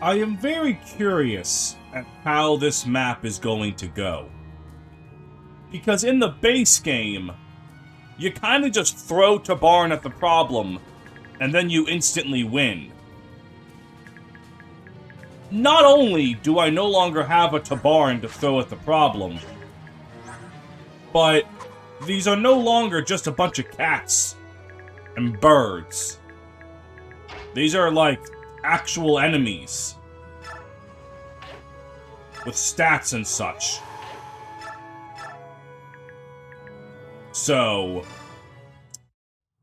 I am very curious at how this map is going to go. Because in the base game, you kind of just throw Tabarn at the problem, and then you instantly win. Not only do I no longer have a Tabarn to throw at the problem, but these are no longer just a bunch of cats and birds. These are like actual enemies with stats and such. So,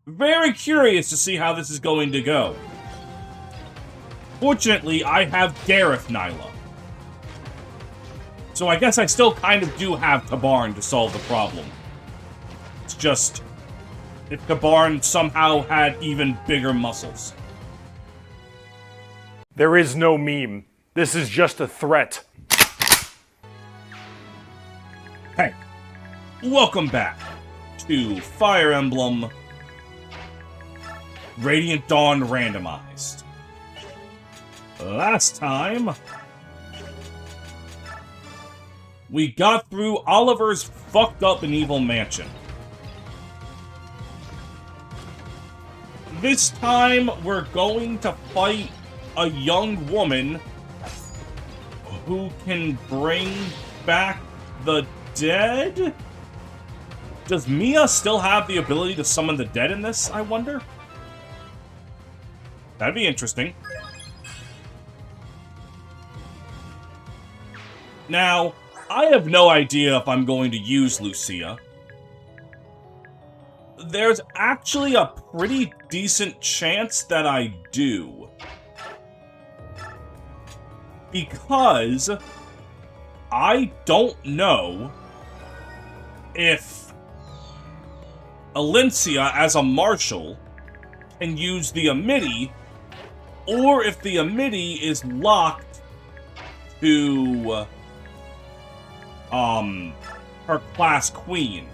very curious to see how this is going to go. Fortunately, I have Gareth Nyla. So I guess I still kind of do have Tabarn to solve the problem. It's just, if Tabarn somehow had even bigger muscles. There is no meme. This is just a threat. Hey, welcome back to Fire Emblem Radiant Dawn Randomized. Last time, we got through Oliver's fucked up and evil mansion. This time, we're going to fight a young woman who can bring back the dead? Does Mia still have the ability to summon the dead in this, I wonder? That'd be interesting. Now, I have no idea if I'm going to use Lucia. There's actually a pretty decent chance that I do. Because I don't know if Alencia, as a marshal, can use the Amity, or if the Amity is locked to her class queen.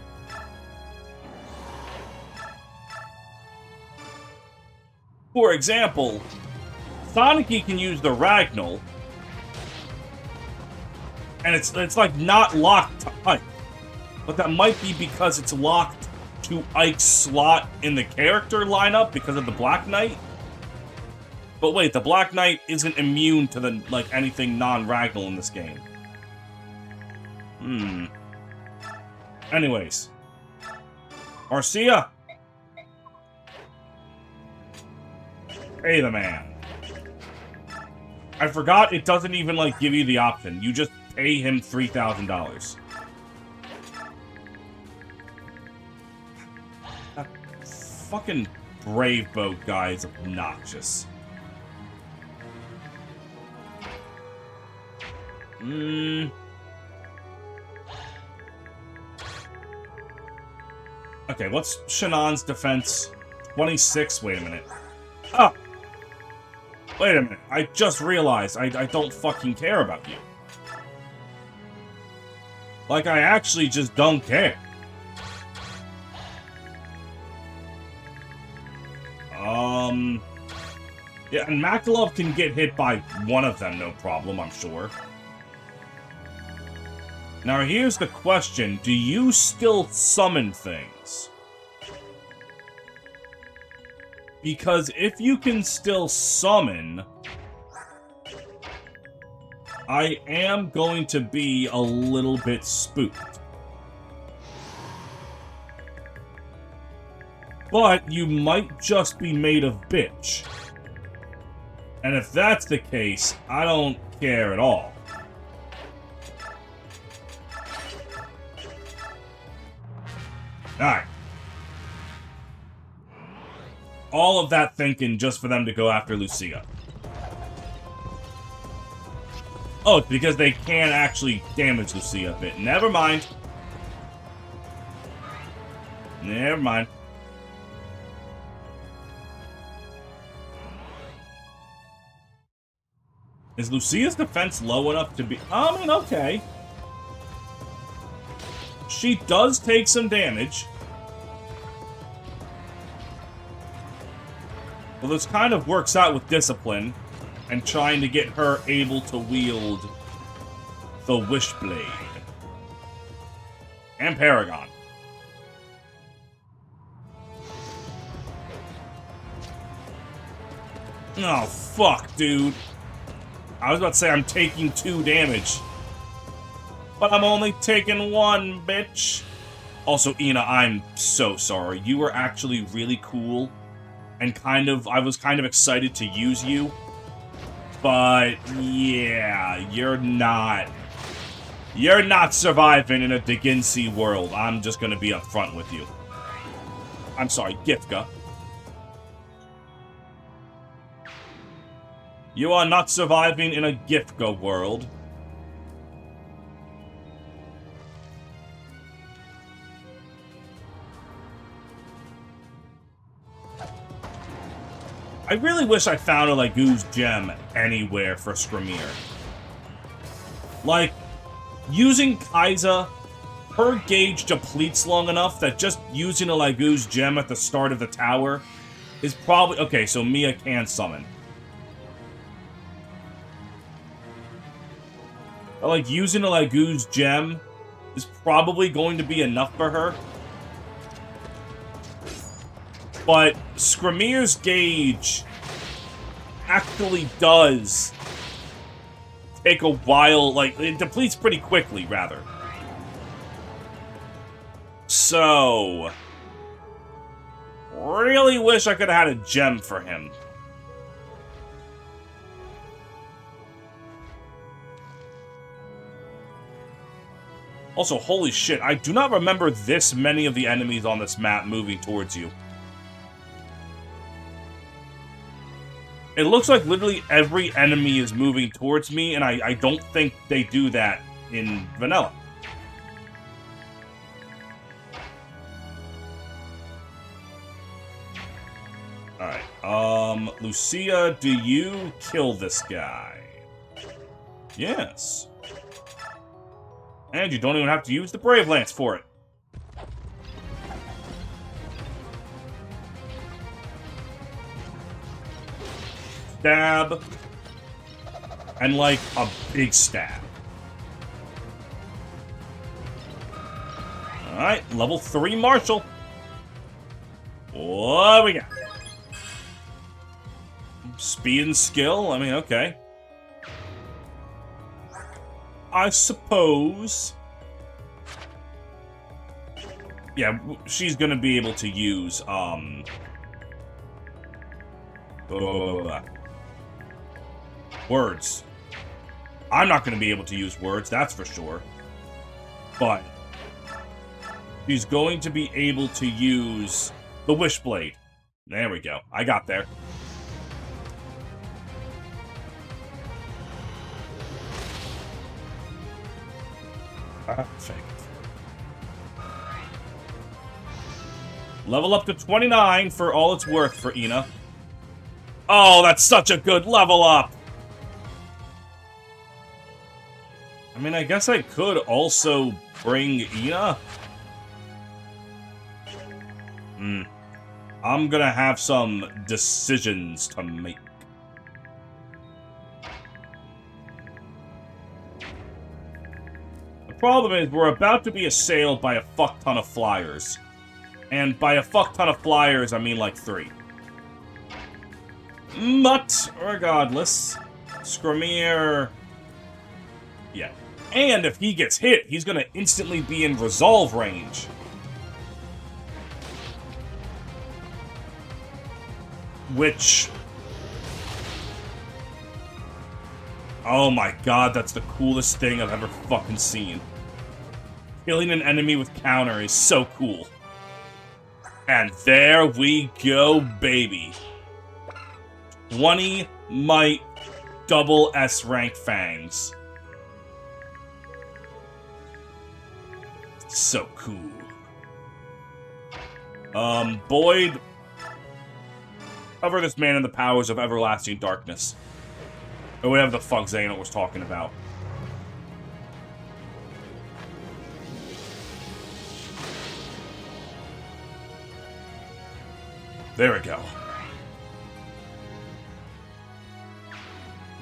For example, Soniki can use the Ragnall, and it's like not locked to Ike. But that might be because it's locked to Ike's slot in the character lineup because of the Black Knight. But wait, the Black Knight isn't immune to the anything non-Ragnall in this game. Anyways. Marcia! Pay the man. I forgot it doesn't even, give you the option. You just pay him $3,000. That fucking Brave Boat guy is obnoxious. Okay, what's Shanon's defense? 26? Wait a minute. Oh! Wait a minute. I just realized I don't fucking care about you. I actually just don't care. Yeah, and Makalov can get hit by one of them, no problem, I'm sure. Now, here's the question. Do you still summon things? Because if you can still summon, I am going to be a little bit spooked. But you might just be made of bitch. And if that's the case, I don't care at all. Alright. All of that thinking just for them to go after Lucia. Oh, it's because they can actually damage Lucia a bit. Never mind. Never mind. Is Lucia's defense low enough to be... I mean, okay. She does take some damage. Well, this kind of works out with discipline. and trying to get her able to wield the Wishblade. And Paragon. Oh, fuck, dude. I was about to say I'm taking 2 damage. But I'm only taking 1, bitch. Also, Ina, I'm so sorry. You were actually really cool. And I was kind of excited to use you. But, yeah, you're not surviving in a Deginsi world. I'm just gonna be upfront with you. I'm sorry, Gifka. You are not surviving in a Gifka world. I really wish I found a Lagoo's gem anywhere for Skramir. Like, using Kai'Sa, her gauge depletes long enough that just using a Lagoo's gem at the start of the tower is probably... Okay, so Mia can summon. But, like, using a Lagoo's gem is probably going to be enough for her. But Skramir's gauge actually does take a while, like, it depletes pretty quickly, rather. So, really wish I could have had a gem for him. Also, holy shit, I do not remember this many of the enemies on this map moving towards you. It looks like literally every enemy is moving towards me, and I don't think they do that in vanilla. Alright, Lucia, do you kill this guy? Yes. And you don't even have to use the Brave Lance for it. Stab. And, like, a big stab. Alright, level 3 Marshall. What we got? Speed and skill? I mean, okay. I suppose. Yeah, she's gonna be able to use, words. I'm not gonna be able to use words, that's for sure. But she's going to be able to use the Wishblade. There we go. I got there. Perfect. Level up to 29 for all it's worth for Ina. Oh, that's such a good level up! I mean, I guess I could also bring Ina. I'm gonna have some decisions to make. The problem is, we're about to be assailed by a fuck ton of flyers. And by a fuck ton of flyers, I mean like 3. But, regardless, Skramir... Yeah. And if he gets hit, he's gonna instantly be in resolve range. Which... Oh my god, that's the coolest thing I've ever fucking seen. Killing an enemy with counter is so cool. And there we go, baby. 20 might double S-rank fangs. So cool. Boyd, cover this man in the powers of everlasting darkness. Or whatever the fuck Xehanort was talking about. There we go.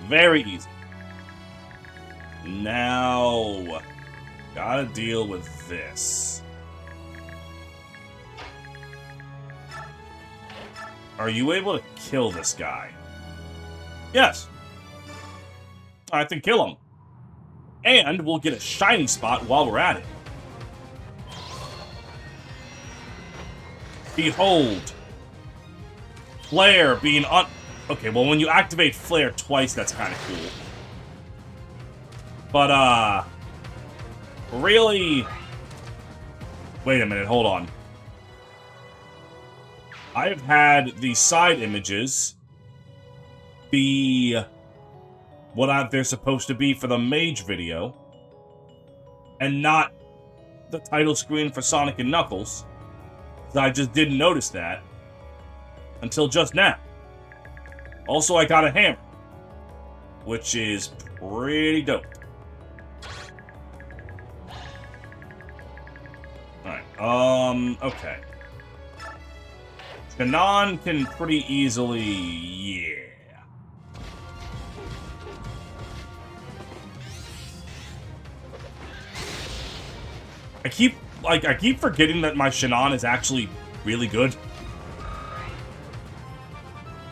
Very easy. Now, gotta deal with this. Are you able to kill this guy? Yes. I can kill him. And we'll get a shiny spot while we're at it. Behold. Flare being on... Okay, well, when you activate Flare twice, that's kind of cool. But, really... Wait a minute, hold on. I've had the side images be what they're supposed to be for the Mage video, and not the title screen for Sonic and Knuckles. I just didn't notice that until just now. Also, I got a hammer, which is pretty dope. Alright, okay. Kanan can pretty easily... yeah. I keep forgetting that my Shannon is actually really good.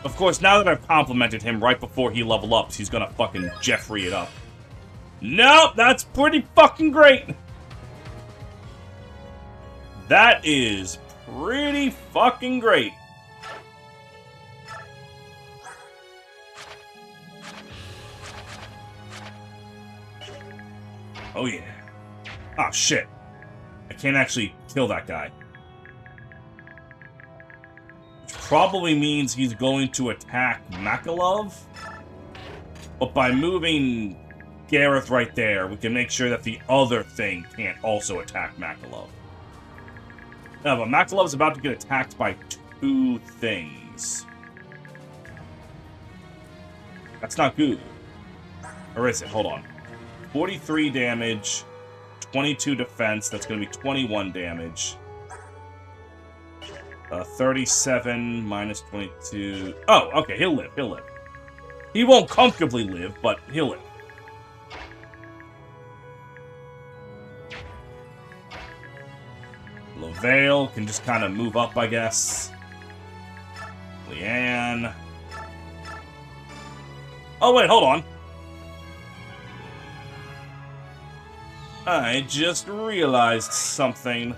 Of course, now that I've complimented him right before he level ups, he's gonna fucking Jeffrey it up. Nope, that's pretty fucking great! That is pretty fucking great. Oh yeah. Ah, shit. I can't actually kill that guy. Which probably means he's going to attack Makalov. But by moving Gareth right there, we can make sure that the other thing can't also attack Makalov. No, but Makalov's about to get attacked by two things. That's not good. Or is it? Hold on. 43 damage, 22 defense, that's going to be 21 damage. 37 minus 22... Oh, okay, he'll live, he'll live. He won't comfortably live, but he'll live. Lavale can just kind of move up, I guess. Leanne. Oh, wait, hold on. I just realized something.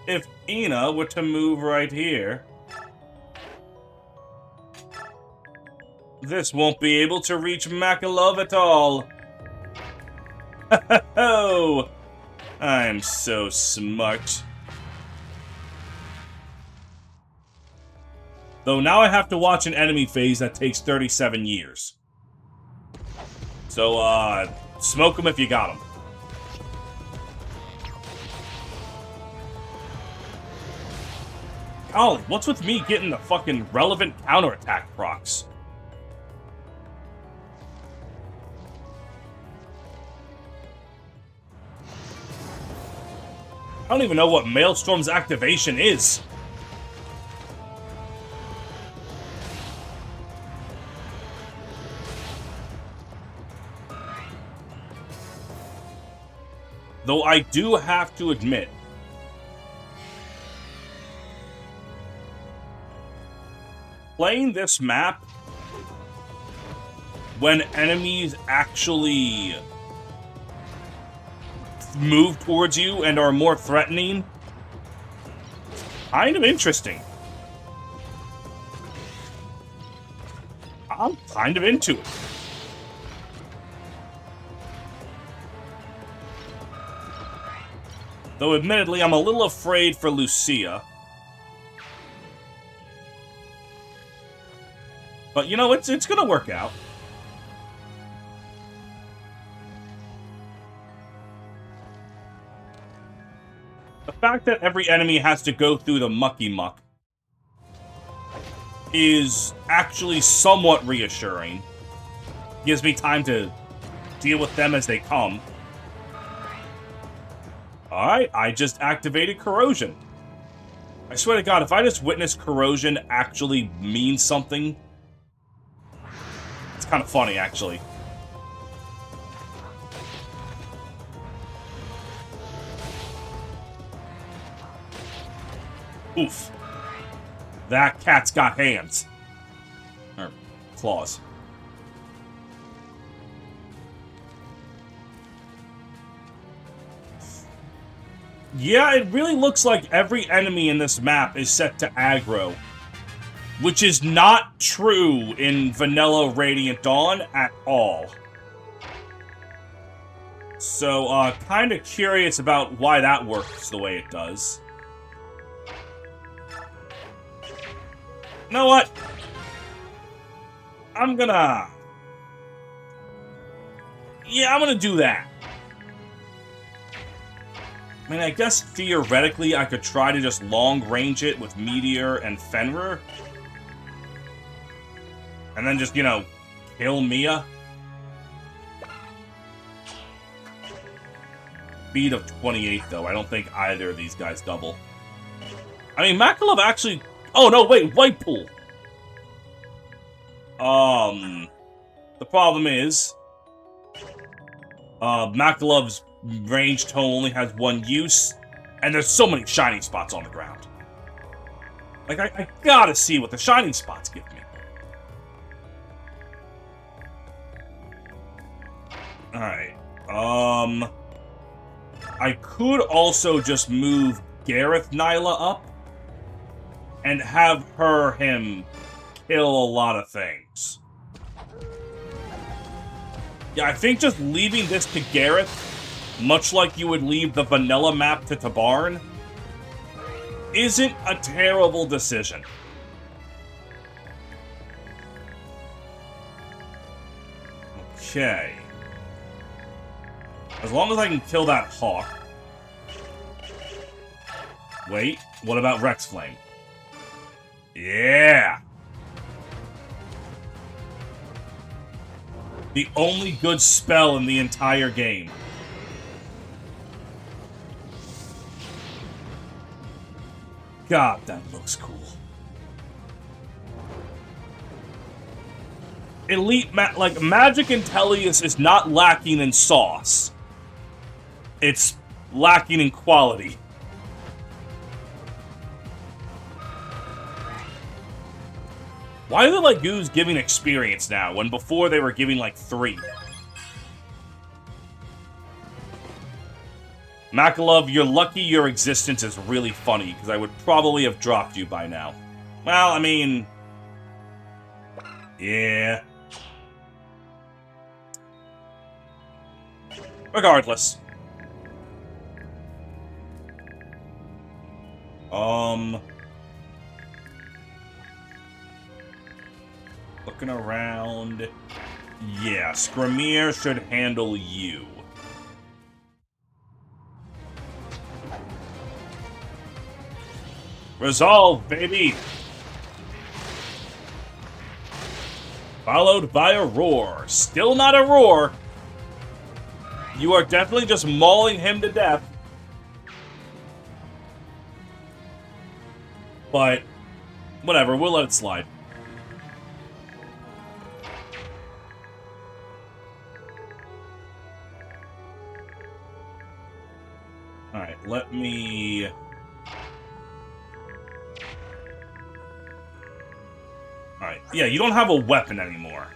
If Ina were to move right here, this won't be able to reach Makalov at all. Oh, I'm so smart. Though now I have to watch an enemy phase that takes 37 years. So, smoke them if you got them. Golly, what's with me getting the fucking relevant counterattack procs? I don't even know what Maelstrom's activation is. Though I do have to admit, playing this map when enemies actually move towards you and are more threatening, kind of interesting. I'm kind of into it. Though admittedly, I'm a little afraid for Lucia. But you know, it's gonna work out. The fact that every enemy has to go through the mucky muck is actually somewhat reassuring. Gives me time to deal with them as they come. Alright, I just activated Corrosion. I swear to God, if I just witness corrosion actually means something, it's kind of funny, actually. Oof. That cat's got hands. Or claws. Yeah, it really looks like every enemy in this map is set to aggro. Which is not true in Vanilla Radiant Dawn at all. So, kind of curious about why that works the way it does. You know what? I'm gonna do that. I mean, I guess theoretically I could try to just long-range it with Meteor and Fenrir. And then just, you know, kill Mia. Speed of 28, though. I don't think either of these guys double. I mean, Makalov actually... Oh, no, wait, White Pool. The problem is... Makalov's range tone only has one use, and there's so many shiny spots on the ground. Like, I gotta see what the shiny spots give me. Alright, I could also just move Gareth Nyla up and have him kill a lot of things. Yeah, I think just leaving this to Gareth, much like you would leave the vanilla map to Tabarn, isn't a terrible decision. Okay. As long as I can kill that hawk. Wait, what about Rex Flame? Yeah! The only good spell in the entire game. God, that looks cool. Magic Intellius is not lacking in sauce. It's lacking in quality. Why are the Lagoos giving experience now, when before they were giving, like, 3? Makalov, you're lucky your existence is really funny, because I would probably have dropped you by now. Well, I mean... yeah. Regardless. Looking around... yeah, Scramier should handle you. Resolve, baby! Followed by a roar. Still not a roar. You are definitely just mauling him to death. But, whatever, we'll let it slide. Alright, let me... Alright, yeah, you don't have a weapon anymore.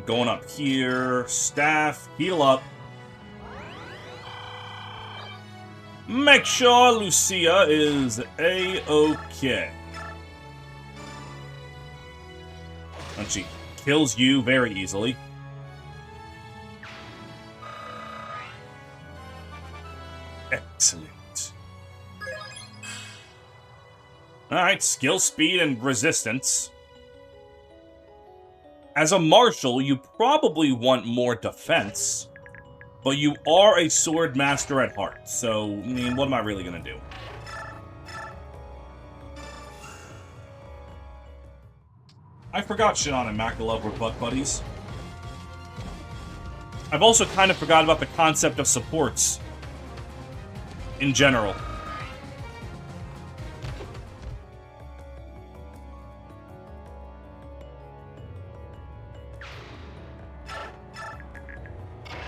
Going up here, staff, heal up. Make sure Lucia is A-okay. And she kills you very easily. Excellent. Alright, skill, speed, and resistance. As a marshal, you probably want more defense. But you are a sword master at heart, so, I mean, what am I really gonna do? I forgot Shinon and Makalov were butt buddies. I've also kind of forgot about the concept of supports. in general.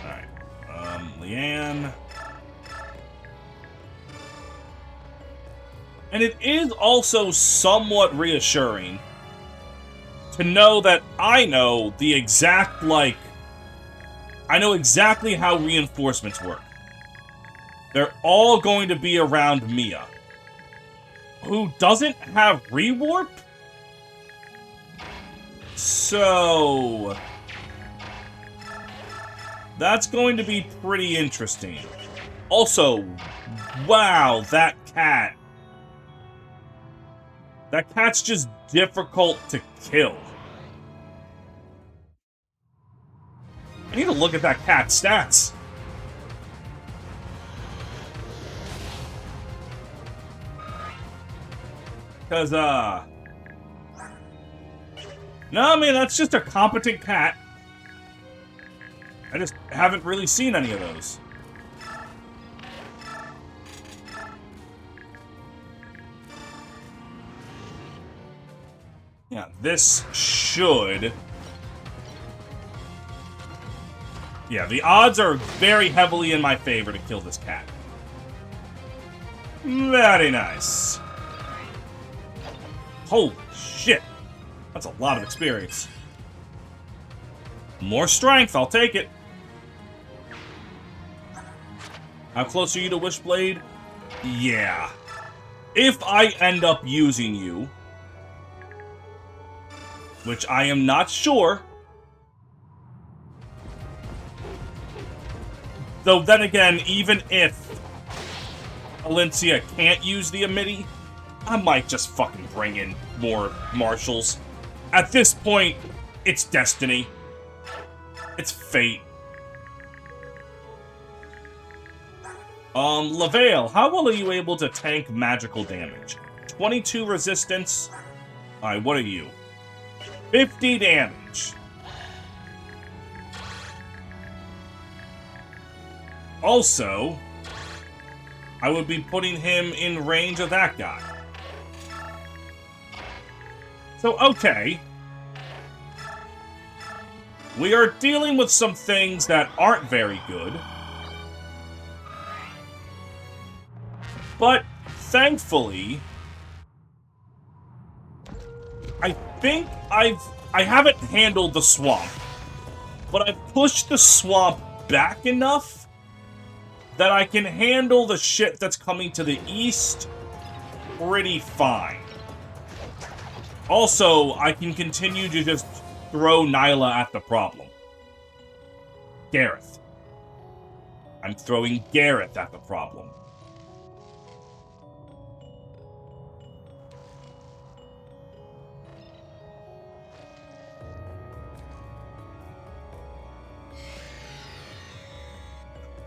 Alright. Leanne. And it is also somewhat reassuring to know that I know the exact, like... I know exactly how reinforcements work. They're all going to be around Mia, who doesn't have rewarp? So... that's going to be pretty interesting. Also, wow, that cat. That cat's just difficult to kill. I need to look at that cat's stats. Because, no, I mean, that's just a competent cat. I just haven't really seen any of those. Yeah, this should... yeah, the odds are very heavily in my favor to kill this cat. Very nice. Holy shit. That's a lot of experience. More strength, I'll take it. How close are you to Wishblade? Yeah. If I end up using you, which I am not sure. Though then again, even if Alencia can't use the Amity, I might just fucking bring in more marshals. At this point, it's destiny. It's fate. LaVale, how well are you able to tank magical damage? 22 resistance. Alright, what are you? 50 damage. Also, I would be putting him in range of that guy. So, okay. We are dealing with some things that aren't very good. But, thankfully, I think I haven't handled the swamp, but I've pushed the swamp back enough that I can handle the shit that's coming to the east pretty fine. Also, I can continue to just throw Nyla at the problem. Gareth. I'm throwing Gareth at the problem.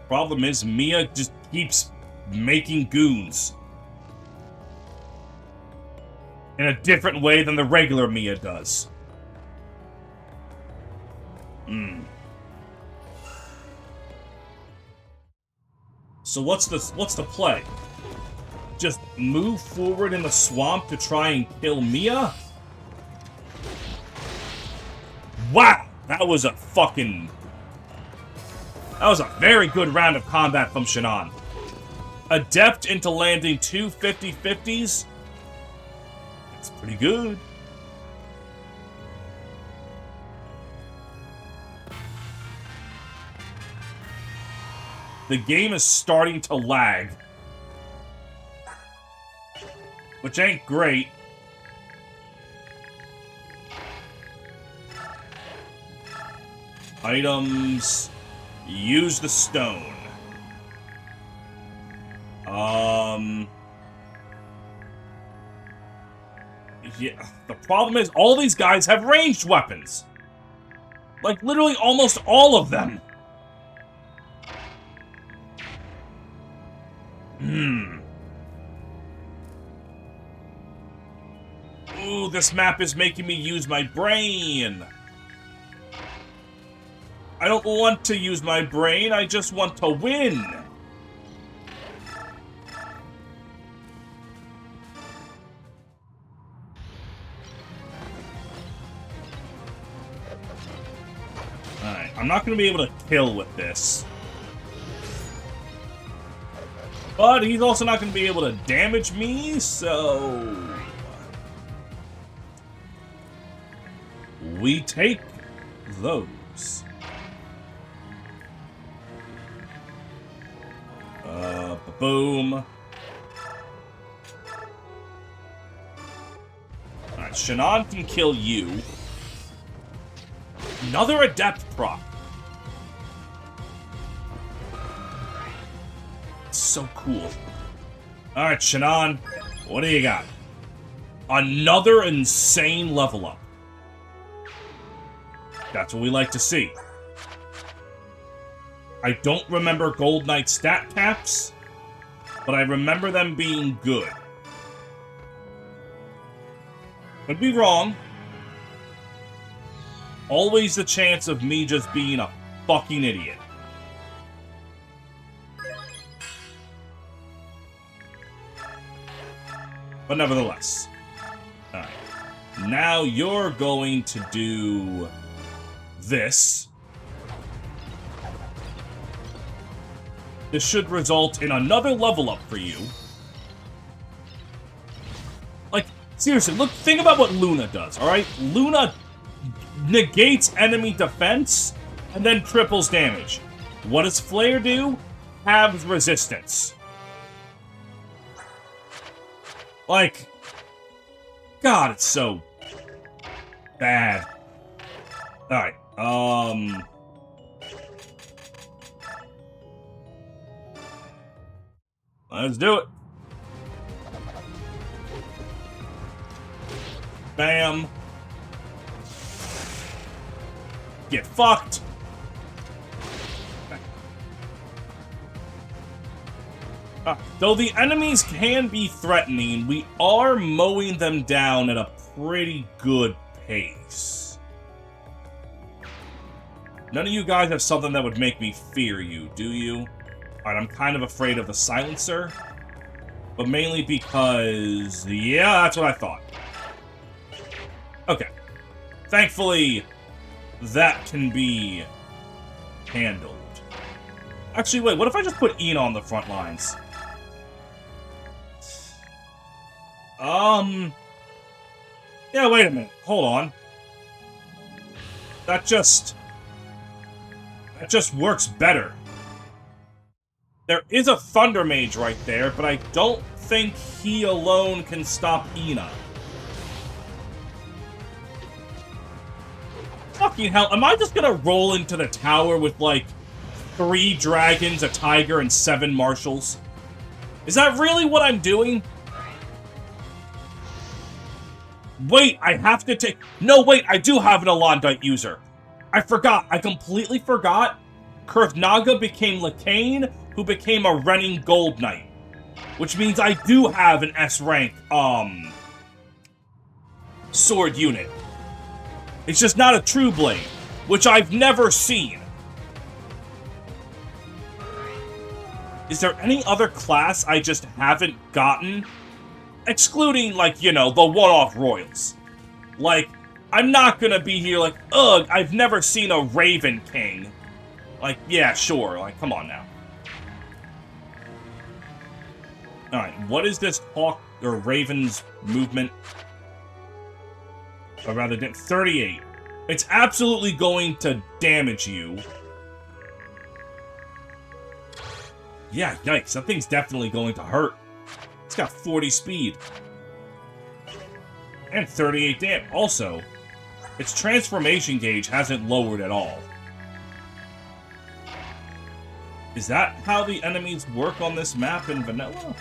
Problem is, Mia just keeps making goons. In a different way than the regular Mia does. So what's the play? Just move forward in the swamp to try and kill Mia? Wow! That was a fucking... that was a very good round of combat from Shannon. Adept into landing two 50-50s? That's pretty good. The game is starting to lag. Which ain't great. Items... use the stone. Yeah, the problem is all these guys have ranged weapons. Like, literally almost all of them. Ooh, this map is making me use my brain. I don't want to use my brain, I just want to win. I'm not going to be able to kill with this. But he's also not going to be able to damage me, so... we take those. Boom. Alright, Shannon can kill you. Another adept proc. It's so cool. Alright, Shannon, what do you got? Another insane level up. That's what we like to see. I don't remember Gold Knight stat caps, but I remember them being good. Could be wrong. Always the chance of me just being a fucking idiot. But nevertheless. Alright. Now you're going to do this. This should result in another level up for you. Like, seriously, look, think about what Luna does, alright? Luna negates enemy defense and then triples damage. What does Flare do? Halves resistance. Like, God, it's so bad. Alright, let's do it. Bam. Get fucked. Though the enemies can be threatening, we are mowing them down at a pretty good pace. None of you guys have something that would make me fear you, do you? Alright, I'm kind of afraid of the silencer. But mainly because... yeah, that's what I thought. Okay. Thankfully, that can be handled. Actually, wait, what if I just put Ina on the front lines? Yeah, wait a minute. Hold on. That just works better. There is a Thunder Mage right there, but I don't think he alone can stop Ina. Fucking hell, am I just gonna roll into the tower with, like, 3 dragons, a tiger, and 7 marshals? Is that really what I'm doing? Wait, I have to take... no, wait, I do have an Alondite user. I forgot. I completely forgot. Kurthnaga became Lakain, who became a Renning Gold Knight. Which means I do have an S-rank, sword unit. It's just not a True Blade, which I've never seen. Is there any other class I just haven't gotten? Excluding, like, you know, the one-off royals. Like, I'm not gonna be here like, ugh, I've never seen a Raven King. Like, yeah, sure, like, come on now. Alright, what is this Hawk, or Raven's movement? Or rather, 38. It's absolutely going to damage you. Yeah, yikes, that thing's definitely going to hurt. It's got 40 speed. And 38 damage. Also, its transformation gauge hasn't lowered at all. Is that how the enemies work on this map in vanilla?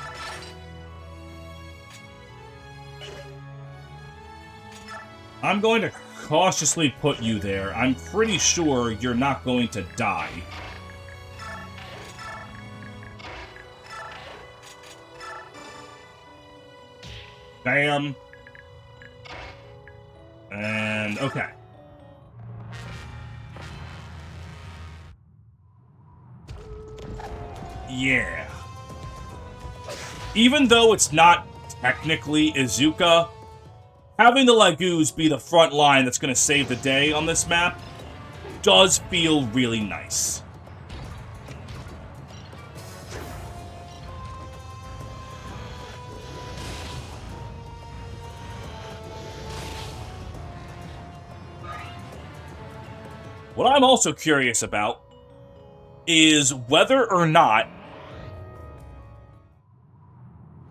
I'm going to cautiously put you there. I'm pretty sure you're not going to die. Bam. And, okay. Yeah. Even though it's not technically Izuka, having the Lagoos be the front line that's going to save the day on this map does feel really nice. What I'm also curious about is whether or not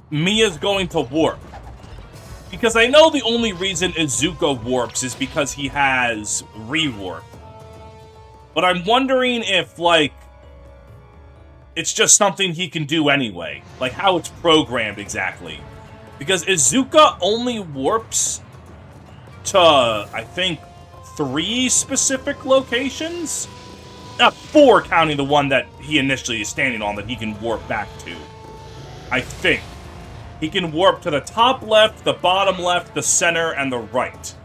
Mia's going to warp. Because I know the only reason Izuka warps is because he has rewarp. But I'm wondering if, like, it's just something he can do anyway. Like, how it's programmed exactly. Because Izuka only warps to, I think, 3 specific locations? 4, counting the one that he initially is standing on that he can warp back to. I think. He can warp to the top left, the bottom left, the center, and the right.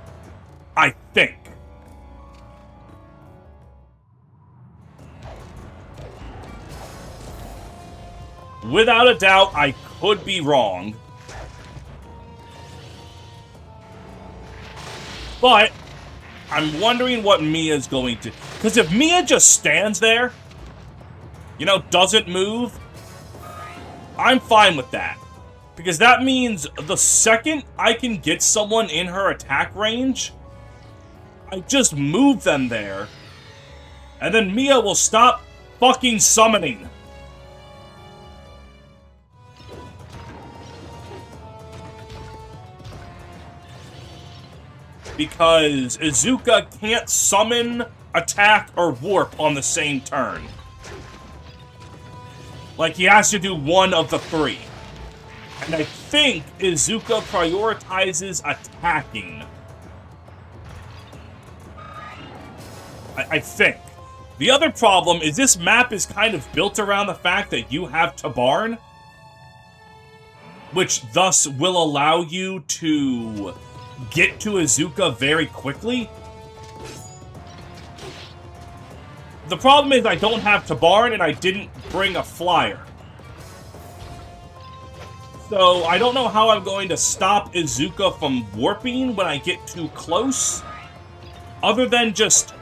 I think. Without a doubt, I could be wrong. But I'm wondering what Mia's going to... Because if Mia just stands there, you know, doesn't move, I'm fine with that. Because that means the second I can get someone in her attack range, I just move them there, and then Mia will stop fucking summoning. Because Izuka can't summon, attack, or warp on the same turn. Like, he has to do one of the 3. And I think Izuka prioritizes attacking. I think. The other problem is this map is kind of built around the fact that you have Tabarn, which thus will allow you to get to Izuka very quickly. The problem is I don't have Tabarn and I didn't bring a flyer. So I don't know how I'm going to stop Izuka from warping when I get too close, other than just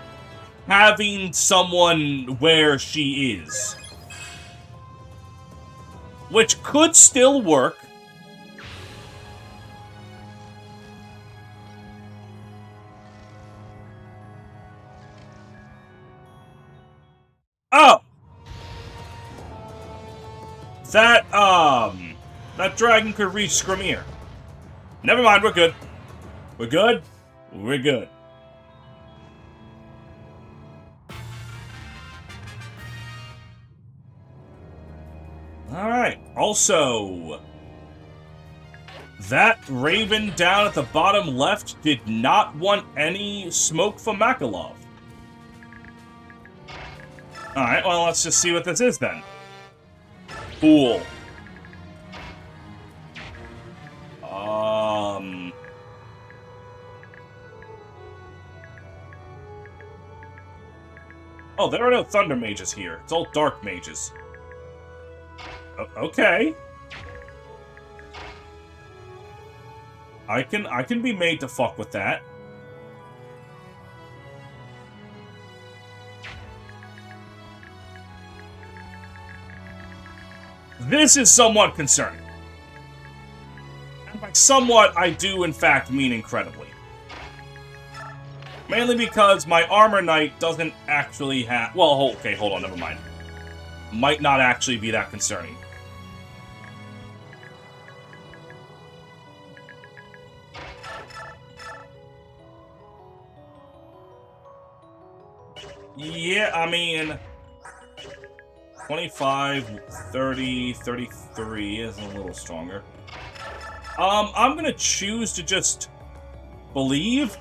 having someone where she is. Which could still work. Oh! That dragon could reach Skrimir. Never mind, we're good. We're good? We're good. Alright, also... that Raven down at the bottom left did not want any smoke from Makalov. Alright, well, let's just see what this is then. Fool. Oh, there are no Thunder Mages here. It's all Dark Mages. Okay. I can be made to fuck with that. This is somewhat concerning. And by somewhat, I do in fact mean incredibly. Mainly because my Armor Knight doesn't actually have... well, okay, hold on, never mind. Might not actually be that concerning. Yeah, I mean... 25, 30, 33 is a little stronger. I'm gonna choose to just... believe?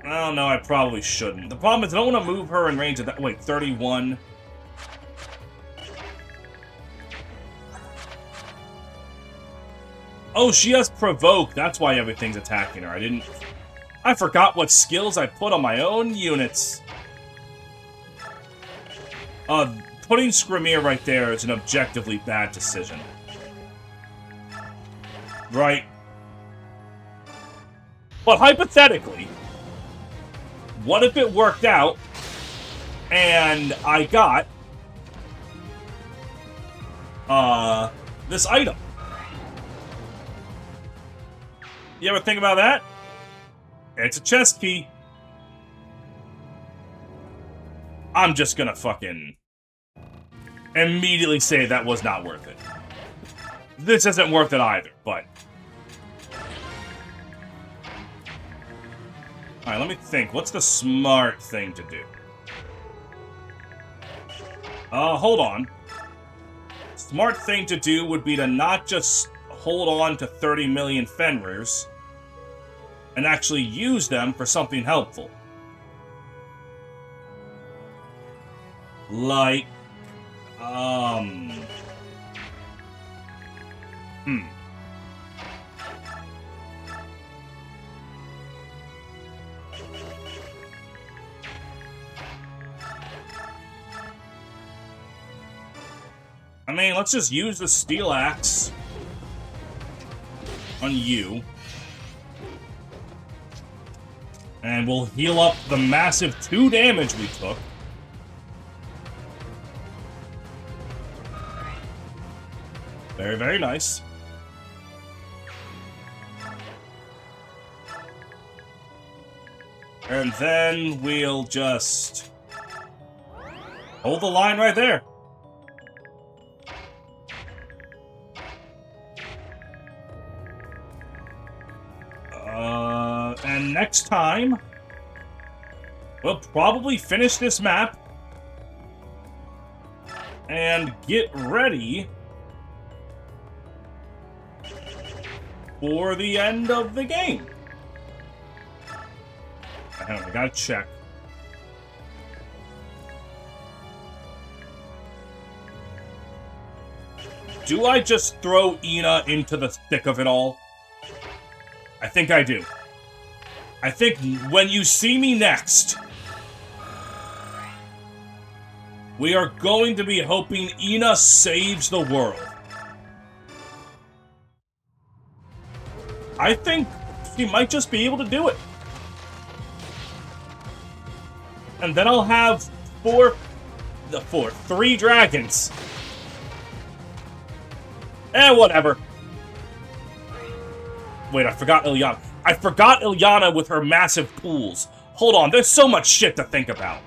Oh, no, I probably shouldn't. The problem is I don't want to move her in range of that... wait, 31... oh, she has Provoke. That's why everything's attacking her. I forgot what skills I put on my own units. Putting Skrimir right there is an objectively bad decision. Right. But hypothetically, what if it worked out and I got this item? You ever think about that? It's a chest key. I'm just gonna fucking immediately say that was not worth it. This isn't worth it either, but... Alright, let me think. What's the smart thing to do? Hold on. Smart thing to do would be to not just hold on to 30 million Fenrirs and actually use them for something helpful. Like, I mean, let's just use the steel axe on you. And we'll heal up the massive 2 damage we took. Very, very nice. And then we'll just hold the line right there. And next time, we'll probably finish this map and get ready for the end of the game. Hang on, I gotta check. Do I just throw Ina into the thick of it all? I think I do. I think when you see me next, we are going to be hoping Ina saves the world. I think she might just be able to do it. And then I'll have 3 dragons. Whatever. Wait, I forgot Ilyana. I forgot Ilyana with her massive pools. Hold on, there's so much shit to think about.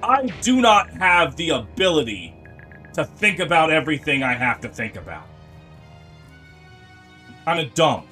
I do not have the ability to think about everything I have to think about. Kinda dumb.